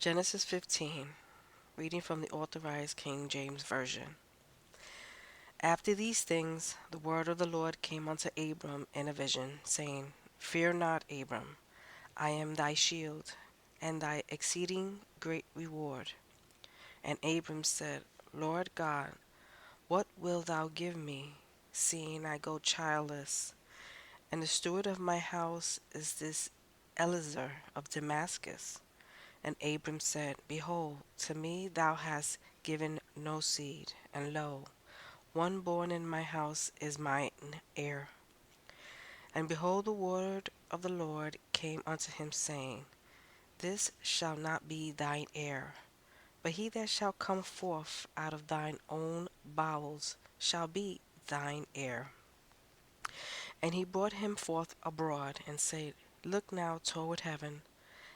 Genesis 15, reading from the Authorized King James Version. After these things, the word of the Lord came unto Abram in a vision, saying, Fear not, Abram, I am thy shield, and thy exceeding great reward. And Abram said, Lord God, what wilt thou give me, seeing I go childless? And the steward of my house is this Eliezer of Damascus. And Abram said, Behold, to me thou hast given no seed, and lo, one born in my house is mine heir. And behold, the word of the Lord came unto him, saying, This shall not be thine heir, but he that shall come forth out of thine own bowels shall be thine heir. And he brought him forth abroad, and said, Look now toward heaven,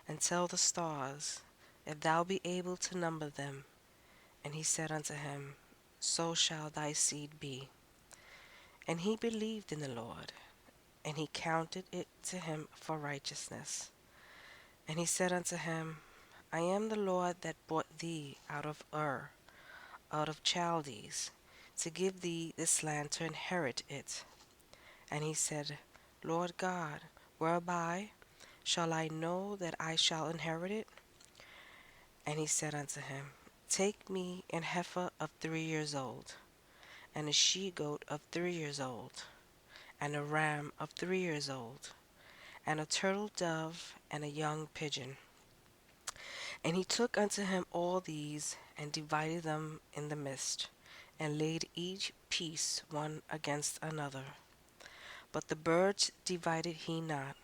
and tell the stars, if thou be able to number them. And he said unto him, So shall thy seed be. And he believed in the Lord, and he counted it to him for righteousness. And he said unto him, I am the Lord that brought thee out of Ur, out of Chaldees, to give thee this land to inherit it. And he said, Lord God, whereby shall I know that I shall inherit it? And he said unto him, Take me an heifer of 3 years old, and a she-goat of 3 years old, and a ram of 3 years old, and a turtle dove, and a young pigeon. And he took unto him all these, and divided them in the midst, and laid each piece one against another. But the birds divided he not.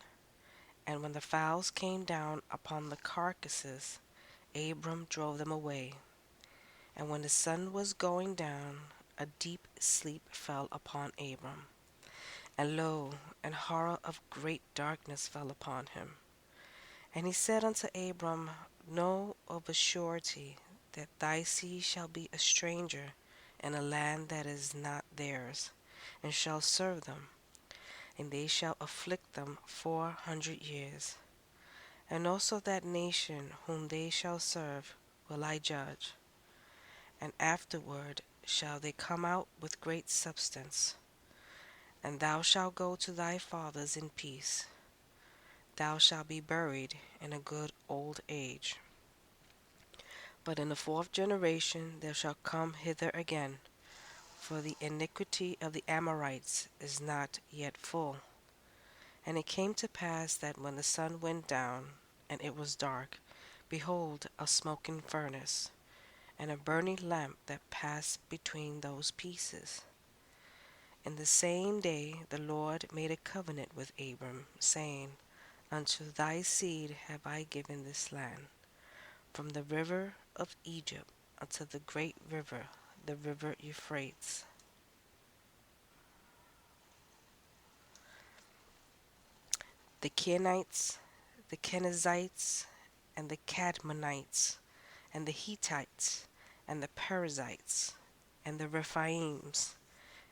And when the fowls came down upon the carcasses, Abram drove them away. And when the sun was going down, a deep sleep fell upon Abram. And lo, an horror of great darkness fell upon him. And he said unto Abram, Know of a surety that thy seed shall be a stranger in a land that is not theirs, and shall serve them, and they shall afflict them 400 years. And also that nation whom they shall serve will I judge, and afterward shall they come out with great substance. And thou shalt go to thy fathers in peace. Thou shalt be buried in a good old age. But in the fourth generation there shall come hither again, for the iniquity of the Amorites is not yet full. And it came to pass that when the sun went down, and it was dark, behold, a smoking furnace, and a burning lamp that passed between those pieces. In the same day the Lord made a covenant with Abram, saying, Unto thy seed have I given this land, from the river of Egypt unto the great river, the river Euphrates. The Kenites, the Kenizzites, and the Cadmonites, and the Hittites, and the Perizzites, and the Rephaims,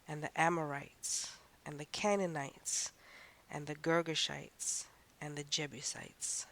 and the Amorites, and the Canaanites, and the Girgashites, and the Jebusites.